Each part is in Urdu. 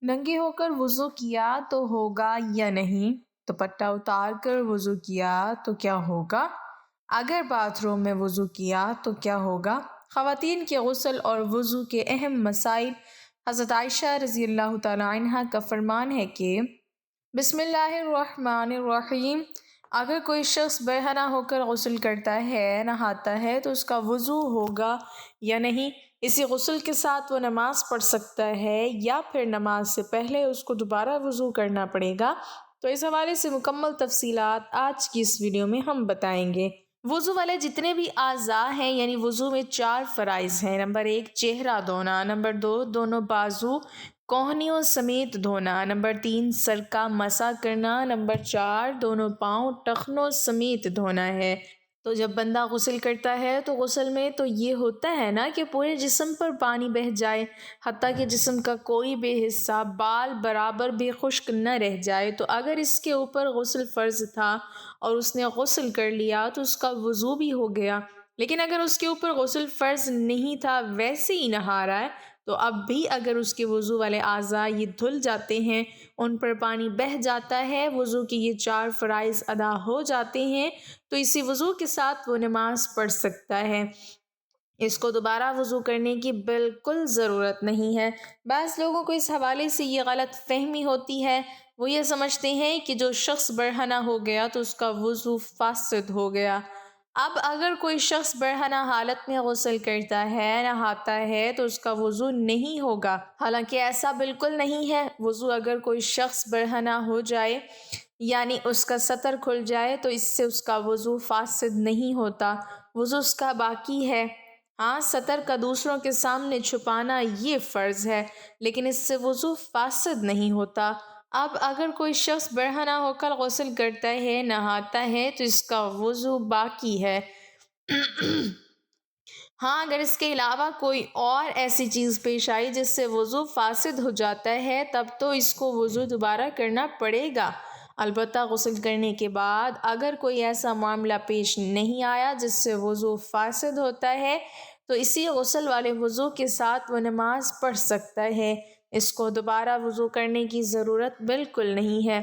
ننگے ہو کر وضو کیا تو ہوگا یا نہیں؟ دوپٹہ اتار کر وضو کیا تو کیا ہوگا؟ اگر باتھ روم میں وضو کیا تو کیا ہوگا؟ خواتین کے غسل اور وضو کے اہم مسائل۔ حضرت عائشہ رضی اللہ تعالی عنہا کا فرمان ہے کہ بسم اللہ الرحمن الرحیم، اگر کوئی شخص برہنہ ہو کر غسل کرتا ہے، نہاتا ہے تو اس کا وضو ہوگا یا نہیں؟ اسی غسل کے ساتھ وہ نماز پڑھ سکتا ہے یا پھر نماز سے پہلے اس کو دوبارہ وضو کرنا پڑے گا؟ تو اس حوالے سے مکمل تفصیلات آج کی اس ویڈیو میں ہم بتائیں گے۔ وضو والے جتنے بھی اعضاء ہیں، یعنی وضو میں 4 فرائض ہیں۔ نمبر 1 چہرہ دھونا، نمبر 2 دونوں بازو کوہنیوں سمیت دھونا، نمبر 3 سر کا مسح کرنا، نمبر 4 دونوں پاؤں ٹخنوں سمیت دھونا ہے۔ تو جب بندہ غسل کرتا ہے تو غسل میں تو یہ ہوتا ہے نا کہ پورے جسم پر پانی بہہ جائے، حتیٰ کہ جسم کا کوئی بھی حصہ بال برابر بھی خشک نہ رہ جائے۔ تو اگر اس کے اوپر غسل فرض تھا اور اس نے غسل کر لیا تو اس کا وضو بھی ہو گیا، لیکن اگر اس کے اوپر غسل فرض نہیں تھا، ویسے ہی نہا رہا ہے، تو اب بھی اگر اس کے وضو والے اعضاء یہ دھل جاتے ہیں، ان پر پانی بہہ جاتا ہے، وضو کی یہ 4 فرائض ادا ہو جاتے ہیں، تو اسی وضو کے ساتھ وہ نماز پڑھ سکتا ہے۔ اس کو دوبارہ وضو کرنے کی بالکل ضرورت نہیں ہے۔ بعض لوگوں کو اس حوالے سے یہ غلط فہمی ہوتی ہے، وہ یہ سمجھتے ہیں کہ جو شخص برہنہ ہو گیا تو اس کا وضو فاسد ہو گیا۔ اب اگر کوئی شخص برہنہ حالت میں غسل کرتا ہے، نہاتا ہے، تو اس کا وضو نہیں ہوگا، حالانکہ ایسا بالکل نہیں ہے۔ وضو اگر کوئی شخص برہنہ ہو جائے، یعنی اس کا سطر کھل جائے، تو اس سے اس کا وضو فاسد نہیں ہوتا، وضو اس کا باقی ہے۔ ہاں، سطر کا دوسروں کے سامنے چھپانا یہ فرض ہے، لیکن اس سے وضو فاسد نہیں ہوتا۔ اب اگر کوئی شخص برہنہ ہو کر غسل کرتا ہے، نہاتا ہے، تو اس کا وضو باقی ہے۔ ہاں، اگر اس کے علاوہ کوئی اور ایسی چیز پیش آئی جس سے وضو فاسد ہو جاتا ہے، تب تو اس کو وضو دوبارہ کرنا پڑے گا۔ البتہ غسل کرنے کے بعد اگر کوئی ایسا معاملہ پیش نہیں آیا جس سے وضو فاسد ہوتا ہے، تو اسی غسل والے وضو کے ساتھ وہ نماز پڑھ سکتا ہے۔ اس کو دوبارہ وضو کرنے کی ضرورت بالکل نہیں ہے۔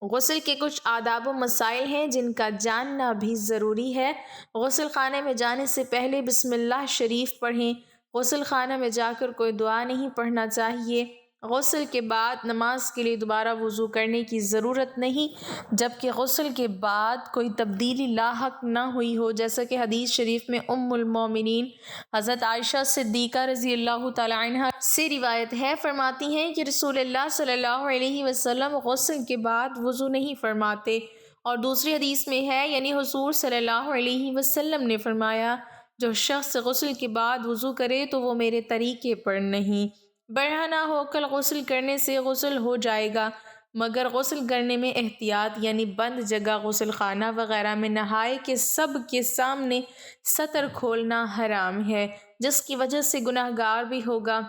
غسل کے کچھ آداب و مسائل ہیں جن کا جاننا بھی ضروری ہے۔ غسل خانے میں جانے سے پہلے بسم اللہ شریف پڑھیں۔ غسل خانہ میں جا کر کوئی دعا نہیں پڑھنا چاہیے۔ غسل کے بعد نماز کے لیے دوبارہ وضو کرنے کی ضرورت نہیں، جبکہ غسل کے بعد کوئی تبدیلی لاحق نہ ہوئی ہو، جیسا کہ حدیث شریف میں ام المومنین حضرت عائشہ صدیقہ رضی اللہ تعالی عنہا سے روایت ہے، فرماتی ہیں کہ رسول اللہ صلی اللہ علیہ وسلم غسل کے بعد وضو نہیں فرماتے، اور دوسری حدیث میں ہے، یعنی حضور صلی اللہ علیہ وسلم نے فرمایا، جو شخص غسل کے بعد وضو کرے تو وہ میرے طریقے پر نہیں۔ برہنہ ہو کر غسل کرنے سے غسل ہو جائے گا، مگر غسل کرنے میں احتیاط، یعنی بند جگہ غسل خانہ وغیرہ میں نہائے کہ سب کے سامنے سطر کھولنا حرام ہے، جس کی وجہ سے گناہ گار بھی ہوگا۔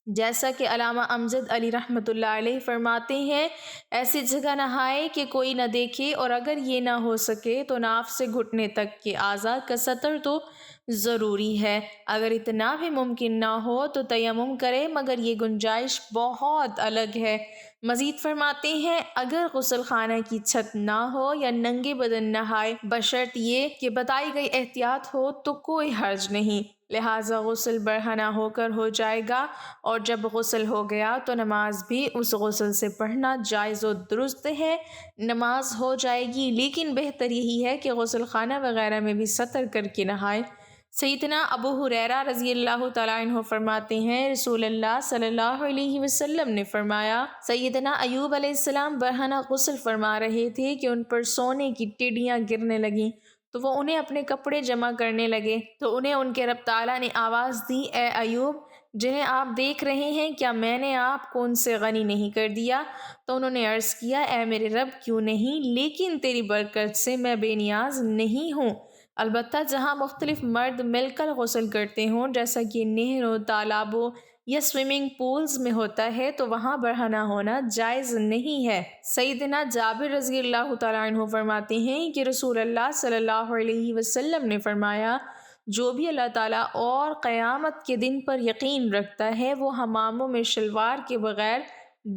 جیسا کہ علامہ امجد علی رحمۃ اللہ علیہ فرماتے ہیں، ایسی جگہ نہائے کہ کوئی نہ دیکھے، اور اگر یہ نہ ہو سکے تو ناف سے گھٹنے تک کے اعضاء کا سطر تو ضروری ہے۔ اگر اتنا بھی ممکن نہ ہو تو تیمم کرے، مگر یہ گنجائش بہت الگ ہے۔ مزید فرماتے ہیں، اگر غسل خانہ کی چھت نہ ہو یا ننگے بدن نہائے، بشرط یہ کہ بتائی گئی احتیاط ہو، تو کوئی حرج نہیں، لہٰذا غسل برہنہ ہو کر ہو جائے گا، اور جب غسل ہو گیا تو نماز بھی اس غسل سے پڑھنا جائز و درست ہے، نماز ہو جائے گی، لیکن بہتر یہی ہے کہ غسل خانہ وغیرہ میں بھی سطر کر کے نہائے۔ سیدنا ابو ہریرہ رضی اللہ تعالیٰ عنہ فرماتے ہیں، رسول اللہ صلی اللہ علیہ وسلم نے فرمایا، سیدنا ایوب علیہ السلام برہنہ غسل فرما رہے تھے کہ ان پر سونے کی ٹڈیاں گرنے لگیں، تو وہ انہیں اپنے کپڑے جمع کرنے لگے، تو انہیں ان کے رب تعالیٰ نے آواز دی، اے ایوب، جنہیں آپ دیکھ رہے ہیں، کیا میں نے آپ کو ان سے غنی نہیں کر دیا؟ تو انہوں نے عرض کیا، اے میرے رب، کیوں نہیں، لیکن تیری برکت سے میں بے نیاز نہیں ہوں۔ البتہ جہاں مختلف مرد مل کر غسل کرتے ہوں، جیسا کہ نہروں، تالابوں یا سوئمنگ پولز میں ہوتا ہے، تو وہاں برہنہ ہونا جائز نہیں ہے۔ سیدنا جابر رضی اللہ تعالیٰ عنہ فرماتے ہیں کہ رسول اللہ صلی اللہ علیہ وسلم نے فرمایا، جو بھی اللہ تعالیٰ اور قیامت کے دن پر یقین رکھتا ہے وہ حماموں میں شلوار کے بغیر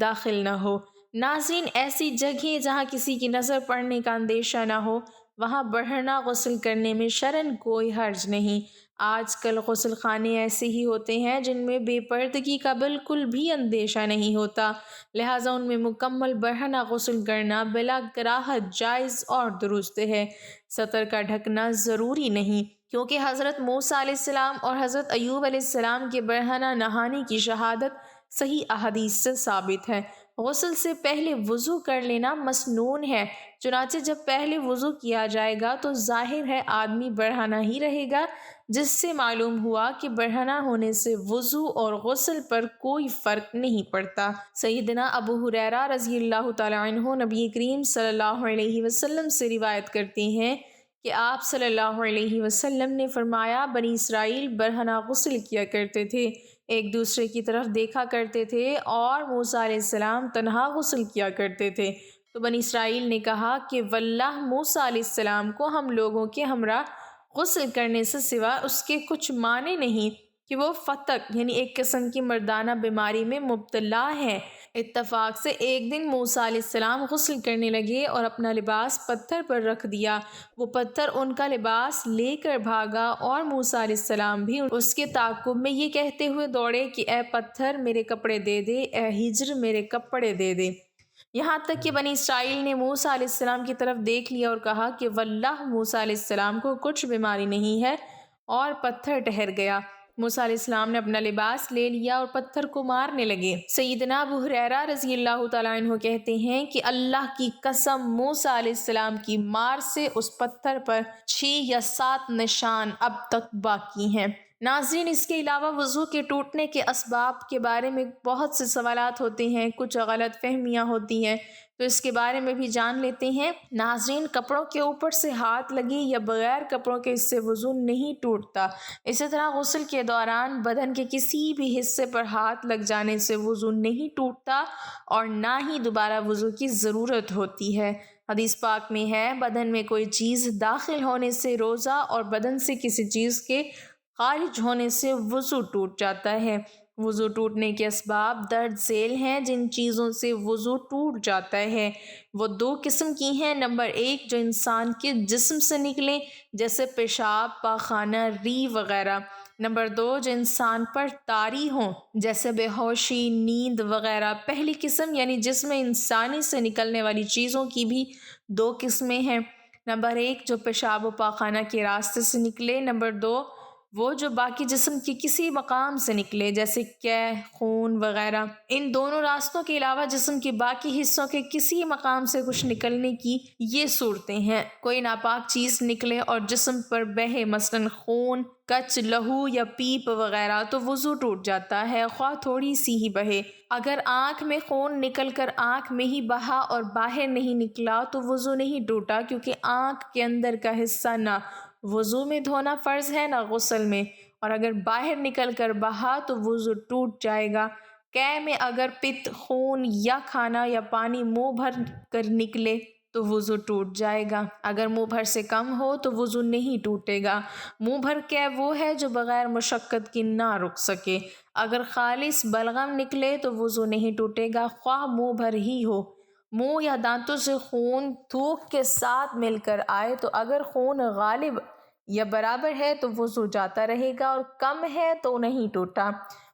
داخل نہ ہو۔ ناظرین، ایسی جگہیں جہاں کسی کی نظر پڑنے کا اندیشہ نہ ہو وہاں بڑھنا غسل کرنے میں شرعاً کوئی حرج نہیں۔ آج کل غسل خانے ایسے ہی ہوتے ہیں جن میں بے پردگی کا بالکل بھی اندیشہ نہیں ہوتا، لہٰذا ان میں مکمل برہنہ غسل کرنا بلا کراہت جائز اور درست ہے۔ سطر کا ڈھکنا ضروری نہیں، کیونکہ حضرت موسیٰ علیہ السلام اور حضرت ایوب علیہ السلام کے برہنہ نہانے کی شہادت صحیح احادیث سے ثابت ہے۔ غسل سے پہلے وضو کر لینا مسنون ہے، چنانچہ جب پہلے وضو کیا جائے گا تو ظاہر ہے آدمی برہنہ ہی رہے گا، جس سے معلوم ہوا کہ برہنہ ہونے سے وضو اور غسل پر کوئی فرق نہیں پڑتا۔ سیدنا ابو ہریرہ رضی اللہ تعالیٰ عنہ نبی کریم صلی اللہ علیہ وسلم سے روایت کرتے ہیں کہ آپ صلی اللہ علیہ وسلم نے فرمایا، بنی اسرائیل برہنہ غسل کیا کرتے تھے، ایک دوسرے کی طرف دیکھا کرتے تھے اور موسیٰ علیہ السلام تنہا غسل کیا کرتے تھے۔ تو بنی اسرائیل نے کہا کہ واللہ موسیٰ علیہ السلام کو ہم لوگوں کے ہمراہ غسل کرنے سے سوا اس کے کچھ معنی نہیں کہ وہ فتق یعنی ایک قسم کی مردانہ بیماری میں مبتلا ہے۔ اتفاق سے ایک دن موسیٰ علیہ السلام غسل کرنے لگے اور اپنا لباس پتھر پر رکھ دیا، وہ پتھر ان کا لباس لے کر بھاگا اور موسیٰ علیہ السلام بھی اس کے تعاقب میں یہ کہتے ہوئے دوڑے کہ اے پتھر میرے کپڑے دے دے، اے ہجر میرے کپڑے دے دے، یہاں تک کہ بنی اسرائیل نے موسیٰ علیہ السلام کی طرف دیکھ لیا اور کہا کہ واللہ موسیٰ علیہ السلام کو کچھ بیماری نہیں ہے، اور پتھر ٹھہر گیا۔ موسیٰ علیہ السلام نے اپنا لباس لے لیا اور پتھر کو مارنے لگے۔ سیدنا ابو ہریرہ رضی اللہ تعالیٰ عنہ کہتے ہیں کہ اللہ کی قسم موسیٰ علیہ السلام کی مار سے اس پتھر پر 6 یا 7 نشان اب تک باقی ہیں۔ ناظرین، اس کے علاوہ وضو کے ٹوٹنے کے اسباب کے بارے میں بہت سے سوالات ہوتے ہیں، کچھ غلط فہمیاں ہوتی ہیں، تو اس کے بارے میں بھی جان لیتے ہیں۔ ناظرین، کپڑوں کے اوپر سے ہاتھ لگے یا بغیر کپڑوں کے اس سے وضو نہیں ٹوٹتا۔ اسی طرح غسل کے دوران بدن کے کسی بھی حصے پر ہاتھ لگ جانے سے وضو نہیں ٹوٹتا اور نہ ہی دوبارہ وضو کی ضرورت ہوتی ہے۔ حدیث پاک میں ہے، بدن میں کوئی چیز داخل ہونے سے روزہ اور بدن سے کسی چیز کے خارج ہونے سے وضو ٹوٹ جاتا ہے۔ وضو ٹوٹنے کے اسباب درج ذیل ہیں۔ جن چیزوں سے وضو ٹوٹ جاتا ہے وہ 2 قسم کی ہیں۔ نمبر 1، جو انسان کے جسم سے نکلیں جیسے پیشاب، پاخانہ، ری وغیرہ۔ نمبر 2، جو انسان پر طاری ہوں جیسے بے ہوشی، نیند وغیرہ۔ پہلی قسم یعنی جسم انسانی سے نکلنے والی چیزوں کی بھی 2 قسمیں ہیں۔ نمبر 1، جو پیشاب و پاخانہ کے راستے سے نکلے۔ نمبر 2، وہ جو باقی جسم کے کسی مقام سے نکلے جیسے قے، خون وغیرہ۔ ان دونوں راستوں کے علاوہ جسم کے باقی حصوں کے کسی مقام سے کچھ نکلنے کی یہ صورتیں ہیں: کوئی ناپاک چیز نکلے اور جسم پر بہے، مثلاً خون، کچ، لہو یا پیپ وغیرہ، تو وضو ٹوٹ جاتا ہے، خواہ تھوڑی سی ہی بہے۔ اگر آنکھ میں خون نکل کر آنکھ میں ہی بہا اور باہر نہیں نکلا تو وضو نہیں ٹوٹا، کیونکہ آنکھ کے اندر کا حصہ نہ وضو میں دھونا فرض ہے نہ غسل میں، اور اگر باہر نکل کر بہا تو وضو ٹوٹ جائے گا۔ قے میں اگر پت، خون یا کھانا یا پانی منہ بھر کر نکلے تو وضو ٹوٹ جائے گا۔ اگر منہ بھر سے کم ہو تو وضو نہیں ٹوٹے گا۔ منہ بھر قے وہ ہے جو بغیر مشقت کی نہ رک سکے۔ اگر خالص بلغم نکلے تو وضو نہیں ٹوٹے گا، خواہ منہ بھر ہی ہو۔ منہ یا دانتوں سے خون تھوک کے ساتھ مل کر آئے تو اگر خون غالب یا برابر ہے تو وضو جاتا رہے گا، اور کم ہے تو نہیں ٹوٹا۔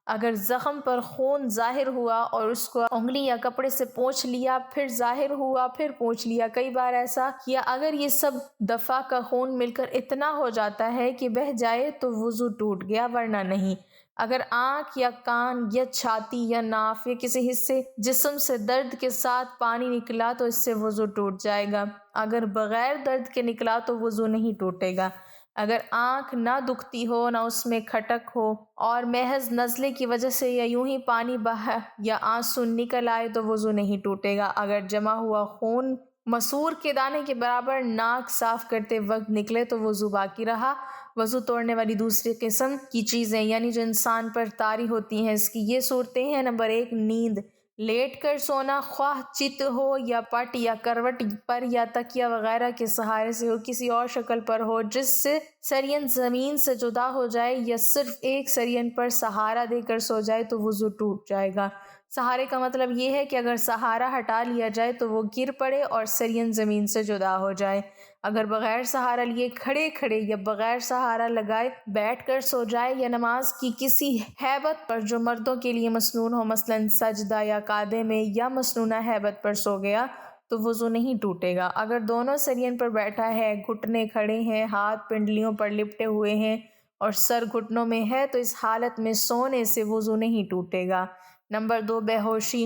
اگر زخم پر خون ظاہر ہوا اور اس کو انگلی یا کپڑے سے پونچھ لیا، پھر ظاہر ہوا، پھر پونچھ لیا، کئی بار ایسا کیا، اگر یہ سب دفعہ کا خون مل کر اتنا ہو جاتا ہے کہ بہہ جائے تو وضو ٹوٹ گیا، ورنہ نہیں۔ اگر آنکھ یا کان یا چھاتی یا ناف یا کسی حصے جسم سے درد کے ساتھ پانی نکلا تو اس سے وضو ٹوٹ جائے گا۔ اگر بغیر درد کے نکلا تو وضو نہیں ٹوٹے گا۔ اگر آنکھ نہ دکھتی ہو، نہ اس میں کھٹک ہو، اور محض نزلے کی وجہ سے یا یوں ہی پانی بہا یا آنسو نکل آئے تو وضو نہیں ٹوٹے گا۔ اگر جمع ہوا خون مسور کے دانے کے برابر ناک صاف کرتے وقت نکلے تو وضو باقی رہا۔ وضو توڑنے والی دوسری قسم کی چیزیں یعنی جو انسان پر طاری ہوتی ہیں، اس کی یہ صورتیں ہیں: نمبر 1، نیند، لیٹ کر سونا، خواہ چت ہو یا پٹ یا کروٹ پر یا تکیہ وغیرہ کے سہارے سے ہو، کسی اور شکل پر ہو جس سے سرین زمین سے جدا ہو جائے، یا صرف ایک سرین پر سہارا دے کر سو جائے تو وضو ٹوٹ جائے گا۔ سہارے کا مطلب یہ ہے کہ اگر سہارا ہٹا لیا جائے تو وہ گر پڑے اور سرین زمین سے جدا ہو جائے۔ اگر بغیر سہارا لیے کھڑے کھڑے یا بغیر سہارا لگائے بیٹھ کر سو جائے، یا نماز کی کسی ہیبت پر جو مردوں کے لیے مسنون ہو، مثلاً سجدہ یا قعدے میں، یا مسنونہ ہیبت پر سو گیا تو وضو نہیں ٹوٹے گا۔ اگر دونوں سرین پر بیٹھا ہے، گھٹنے کھڑے ہیں، ہاتھ پنڈلیوں پر لپٹے ہوئے ہیں اور سر گھٹنوں میں ہے تو اس حالت میں سونے سے وضو نہیں ٹوٹے گا۔ نمبر 2، بے ہوشی،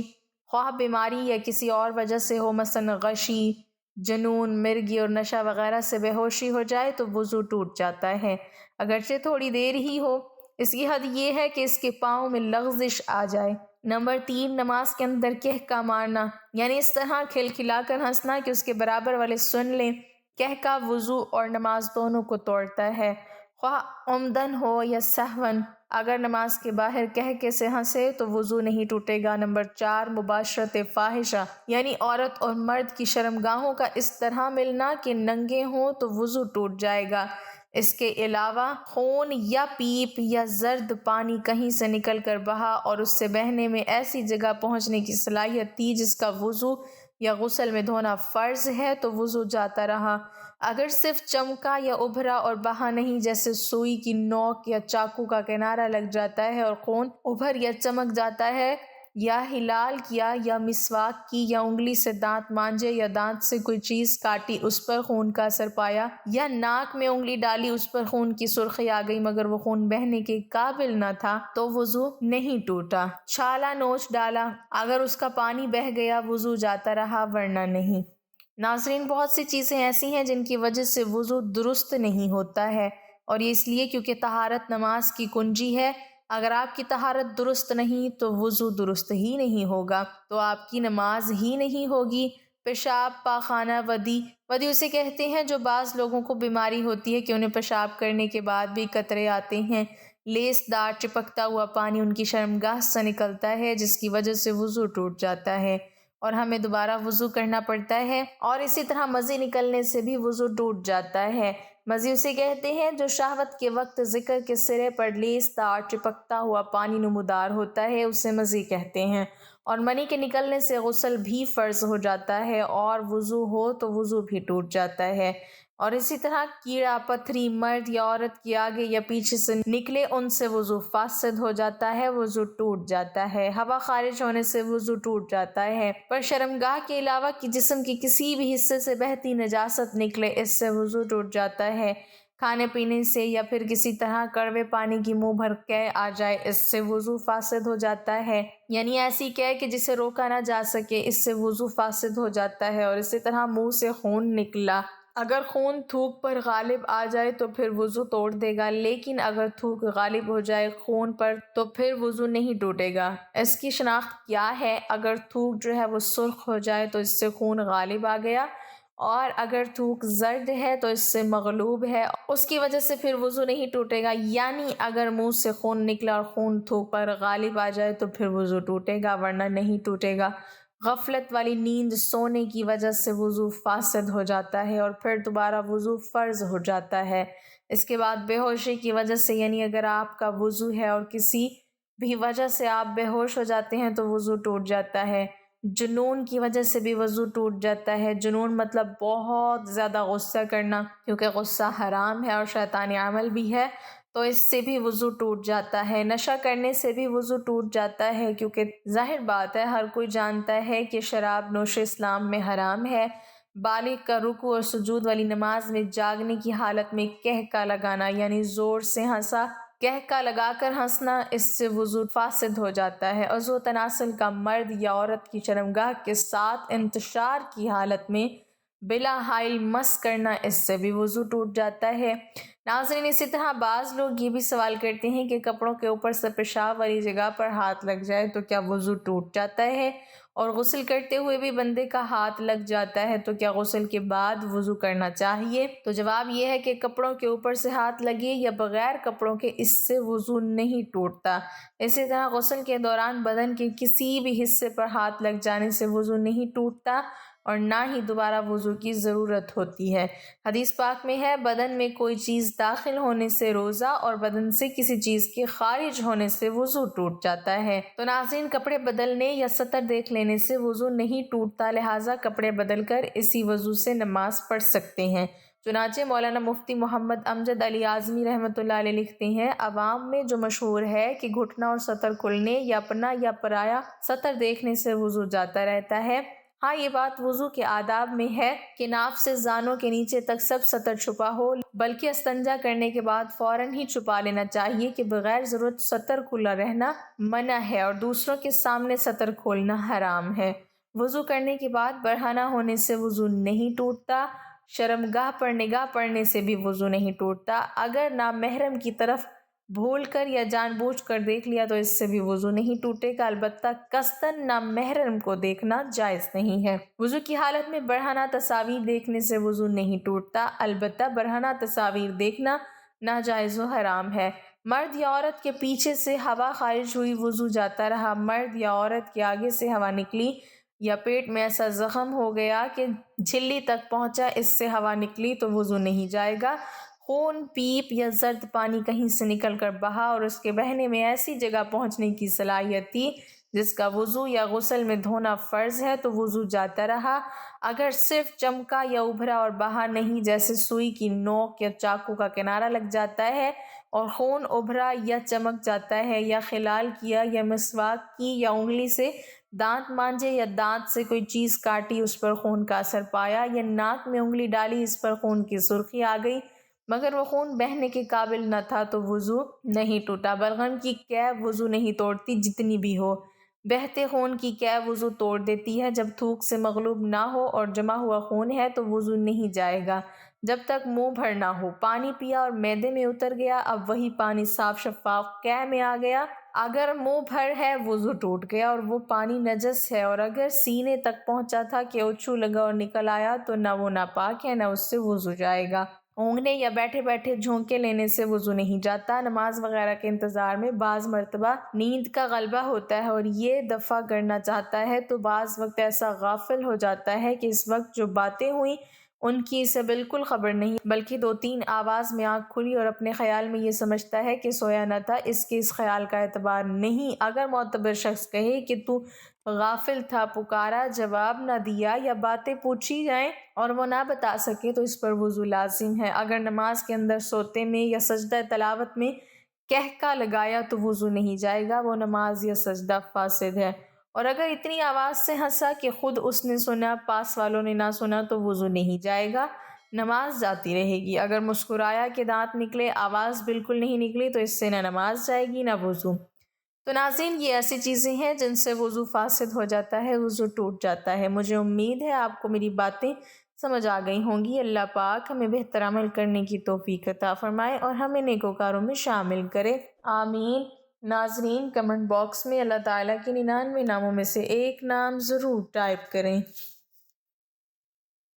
خواہ بیماری یا کسی اور وجہ سے ہو، مثلاً غشی، جنون، مرگی اور نشہ وغیرہ سے بے ہوشی ہو جائے تو وضو ٹوٹ جاتا ہے، اگرچہ تھوڑی دیر ہی ہو۔ اس کی حد یہ ہے کہ اس کے پاؤں میں لغزش آ جائے۔ نمبر 3، نماز کے اندر کہکا مارنا، یعنی اس طرح کھلکھلا کر ہنسنا کہ اس کے برابر والے سن لیں۔ کہکا وضو اور نماز دونوں کو توڑتا ہے، خواہ عمدن ہو یا سہون۔ اگر نماز کے باہر کہکے سے ہنسے تو وضو نہیں ٹوٹے گا۔ نمبر 4، مباشرت فاحشہ، یعنی عورت اور مرد کی شرمگاہوں کا اس طرح ملنا کہ ننگے ہوں تو وضو ٹوٹ جائے گا۔ اس کے علاوہ خون یا پیپ یا زرد پانی کہیں سے نکل کر بہا اور اس سے بہنے میں ایسی جگہ پہنچنے کی صلاحیت تھی جس کا وضو یا غسل میں دھونا فرض ہے تو وضو جاتا رہا۔ اگر صرف چمکا یا ابھرا اور بہا نہیں، جیسے سوئی کی نوک یا چاقو کا کنارہ لگ جاتا ہے اور خون ابھر یا چمک جاتا ہے، یا ہلال کیا یا مسواک کی یا انگلی سے دانت مانجے یا دانت سے کوئی چیز کاٹی اس پر خون کا اثر پایا، یا ناک میں انگلی ڈالی اس پر خون کی سرخی آ گئی مگر وہ خون بہنے کے قابل نہ تھا تو وضو نہیں ٹوٹا۔ چھالا نوچ ڈالا، اگر اس کا پانی بہہ گیا وضو جاتا رہا ورنہ نہیں۔ ناظرین، بہت سی چیزیں ایسی ہیں جن کی وجہ سے وضو درست نہیں ہوتا ہے، اور یہ اس لیے کیونکہ طہارت نماز کی کنجی ہے۔ اگر آپ کی طہارت درست نہیں تو وضو درست ہی نہیں ہوگا، تو آپ کی نماز ہی نہیں ہوگی۔ پیشاب، پاخانہ، ودی اسے کہتے ہیں جو بعض لوگوں کو بیماری ہوتی ہے کہ انہیں پیشاب کرنے کے بعد بھی قطرے آتے ہیں۔ لیس دار چپکتا ہوا پانی ان کی شرمگاہ سے نکلتا ہے جس کی وجہ سے وضو ٹوٹ جاتا ہے اور ہمیں دوبارہ وضو کرنا پڑتا ہے، اور اسی طرح مزی نکلنے سے بھی وضو ٹوٹ جاتا ہے۔ مزی اسے کہتے ہیں جو شہوت کے وقت ذکر کے سرے پر لیس دار چپکتا ہوا پانی نمودار ہوتا ہے، اسے مزی کہتے ہیں۔ اور منی کے نکلنے سے غسل بھی فرض ہو جاتا ہے اور وضو ہو تو وضو بھی ٹوٹ جاتا ہے۔ اور اسی طرح کیڑا پتھری مرد یا عورت کے آگے یا پیچھے سے نکلے، ان سے وضو فاسد ہو جاتا ہے، وضو ٹوٹ جاتا ہے۔ ہوا خارج ہونے سے وضو ٹوٹ جاتا ہے، پر شرمگاہ کے علاوہ کہ جسم کے کسی بھی حصے سے بہتی نجاست نکلے، اس سے وضو ٹوٹ جاتا ہے۔ کھانے پینے سے یا پھر کسی طرح کڑوے پانی کی منہ بھر قے آ جائے، اس سے وضو فاسد ہو جاتا ہے، یعنی ایسی قے کہ جسے روکا نہ جا سکے، اس سے وضو فاسد ہو جاتا ہے۔ اور اسی طرح منہ سے خون نکلا، اگر خون تھوک پر غالب آ جائے تو پھر وضو توڑ دے گا، لیکن اگر تھوک غالب ہو جائے خون پر تو پھر وضو نہیں ٹوٹے گا۔ اس کی شناخت کیا ہے؟ اگر تھوک جو ہے وہ سرخ ہو جائے تو اس سے خون غالب آ گیا، اور اگر تھوک زرد ہے تو اس سے مغلوب ہے، اس کی وجہ سے پھر وضو نہیں ٹوٹے گا۔ یعنی اگر منہ سے خون نکلا اور خون تھوک پر غالب آ جائے تو پھر وضو ٹوٹے گا ورنہ نہیں ٹوٹے گا۔ غفلت والی نیند سونے کی وجہ سے وضو فاسد ہو جاتا ہے اور پھر دوبارہ وضو فرض ہو جاتا ہے۔ اس کے بعد بے ہوشی کی وجہ سے، یعنی اگر آپ کا وضو ہے اور کسی بھی وجہ سے آپ بے ہوش ہو جاتے ہیں تو وضو ٹوٹ جاتا ہے۔ جنون کی وجہ سے بھی وضو ٹوٹ جاتا ہے۔ جنون مطلب بہت زیادہ غصہ کرنا، کیونکہ غصہ حرام ہے اور شیطانی عمل بھی ہے، تو اس سے بھی وضو ٹوٹ جاتا ہے۔ نشہ کرنے سے بھی وضو ٹوٹ جاتا ہے، کیونکہ ظاہر بات ہے ہر کوئی جانتا ہے کہ شراب نوش اسلام میں حرام ہے۔ بالغ کا رکوع اور سجود والی نماز میں جاگنے کی حالت میں کہکا لگانا، یعنی زور سے ہنسا کہکا لگا کر ہنسنا، اس سے وضو فاسد ہو جاتا ہے۔ عضو تناسل کا مرد یا عورت کی شرمگاہ کے ساتھ انتشار کی حالت میں بلا حائل مس کرنا، اس سے بھی وضو ٹوٹ جاتا ہے۔ ناظرین اسی طرح بعض لوگ یہ بھی سوال کرتے ہیں کہ کپڑوں کے اوپر سے پیشاب والی جگہ پر ہاتھ لگ جائے تو کیا وضو ٹوٹ جاتا ہے، اور غسل کرتے ہوئے بھی بندے کا ہاتھ لگ جاتا ہے تو کیا غسل کے بعد وضو کرنا چاہیے؟ تو جواب یہ ہے کہ کپڑوں کے اوپر سے ہاتھ لگے یا بغیر کپڑوں کے اس سے وضو نہیں ٹوٹتا۔ اسی طرح غسل کے دوران بدن کے کسی بھی حصے پر ہاتھ لگ جانے سے وضو نہیں ٹوٹتا اور نہ ہی دوبارہ وضو کی ضرورت ہوتی ہے۔ حدیث پاک میں ہے، بدن میں کوئی چیز داخل ہونے سے روزہ اور بدن سے کسی چیز کے خارج ہونے سے وضو ٹوٹ جاتا ہے۔ تو ناظرین کپڑے بدلنے یا سطر دیکھ لینے سے وضو نہیں ٹوٹتا، لہٰذا کپڑے بدل کر اسی وضو سے نماز پڑھ سکتے ہیں۔ چنانچہ مولانا مفتی محمد امجد علی اعظمی رحمۃ اللہ علیہ لکھتے ہیں، عوام میں جو مشہور ہے کہ گھٹنا اور سطر کھلنے یا اپنا یا پرایا سطر دیکھنے سے وضو جاتا رہتا ہے۔ ہاں یہ بات وضو کے آداب میں ہے کہ ناف سے زانوں کے نیچے تک سب سطر چھپا ہو، بلکہ استنجا کرنے کے بعد فوراً ہی چھپا لینا چاہیے کہ بغیر ضرورت سطر کھلا رہنا منع ہے اور دوسروں کے سامنے سطر کھولنا حرام ہے۔ وضو کرنے کے بعد برہنہ ہونے سے وضو نہیں ٹوٹتا، شرمگاہ پر نگاہ پڑنے سے بھی وضو نہیں ٹوٹتا۔ اگر نامحرم کی طرف بھول کر یا جان بوجھ کر دیکھ لیا تو اس سے بھی وضو نہیں ٹوٹے گا، البتہ قصداً نامحرم کو دیکھنا جائز نہیں ہے۔ وضو کی حالت میں برہنہ تصاویر دیکھنے سے وضو نہیں ٹوٹتا، البتہ برہنہ تصاویر دیکھنا ناجائز و حرام ہے۔ مرد یا عورت کے پیچھے سے ہوا خارج ہوئی وضو جاتا رہا، مرد یا عورت کے آگے سے ہوا نکلی یا پیٹ میں ایسا زخم ہو گیا کہ جھلی تک پہنچا، اس سے ہوا نکلی تو وضو نہیں جائے گا۔ خون، پیپ یا زرد پانی کہیں سے نکل کر بہا اور اس کے بہنے میں ایسی جگہ پہنچنے کی صلاحیت تھی جس کا وضو یا غسل میں دھونا فرض ہے تو وضو جاتا رہا۔ اگر صرف چمکا یا ابھرا اور بہا نہیں، جیسے سوئی کی نوک یا چاقو کا کنارہ لگ جاتا ہے اور خون ابھرا یا چمک جاتا ہے، یا خلال کیا یا مسواک کی یا انگلی سے دانت مانجے یا دانت سے کوئی چیز کاٹی اس پر خون کا اثر پایا، یا ناک میں انگلی ڈالی اس پر خون کی سرخی آ گئی مگر وہ خون بہنے کے قابل نہ تھا تو وضو نہیں ٹوٹا۔ بلغم کی قے وضو نہیں توڑتی جتنی بھی ہو، بہتے خون کی قے وضو توڑ دیتی ہے۔ جب تھوک سے مغلوب نہ ہو اور جمع ہوا خون ہے تو وضو نہیں جائے گا جب تک منہ بھر نہ ہو۔ پانی پیا اور معدے میں اتر گیا، اب وہی پانی صاف شفاف قے میں آ گیا، اگر منہ بھر ہے وضو ٹوٹ گیا اور وہ پانی نجس ہے، اور اگر سینے تک پہنچا تھا کہ اچھو لگا اور نکل آیا تو نہ وہ ناپاک ہے نہ اس سے وضو جائے گا۔ اونگنے یا بیٹھے بیٹھے جھونکے لینے سے وضو نہیں جاتا۔ نماز وغیرہ کے انتظار میں بعض مرتبہ نیند کا غلبہ ہوتا ہے اور یہ دفع کرنا چاہتا ہے تو بعض وقت ایسا غافل ہو جاتا ہے کہ اس وقت جو باتیں ہوئیں ان کی اسے بالکل خبر نہیں، بلکہ 2-3 آواز میں آنکھ کھلی اور اپنے خیال میں یہ سمجھتا ہے کہ سویا نہ تھا، اس کے اس خیال کا اعتبار نہیں۔ اگر معتبر شخص کہے کہ تو غافل تھا، پکارا جواب نہ دیا، یا باتیں پوچھی جائیں اور وہ نہ بتا سکے تو اس پر وضو لازم ہے۔ اگر نماز کے اندر سوتے میں یا سجدہ تلاوت میں کہکا لگایا تو وضو نہیں جائے گا، وہ نماز یا سجدہ فاسد ہے۔ اور اگر اتنی آواز سے ہنسا کہ خود اس نے سنا پاس والوں نے نہ سنا تو وضو نہیں جائے گا، نماز جاتی رہے گی۔ اگر مسکرایا کہ دانت نکلے، آواز بالکل نہیں نکلی تو اس سے نہ نماز جائے گی نہ وضو۔ تو ناظرین یہ ایسی چیزیں ہیں جن سے وضو فاسد ہو جاتا ہے، وضو ٹوٹ جاتا ہے۔ مجھے امید ہے آپ کو میری باتیں سمجھ آ گئی ہوں گی۔ اللہ پاک ہمیں بہتر عمل کرنے کی توفیق عطا فرمائے اور ہمیں نیکوکاروں میں شامل کرے، آمین۔ ناظرین کمنٹ باکس میں اللہ تعالیٰ کے 99 ناموں میں سے ایک نام ضرور ٹائپ کریں۔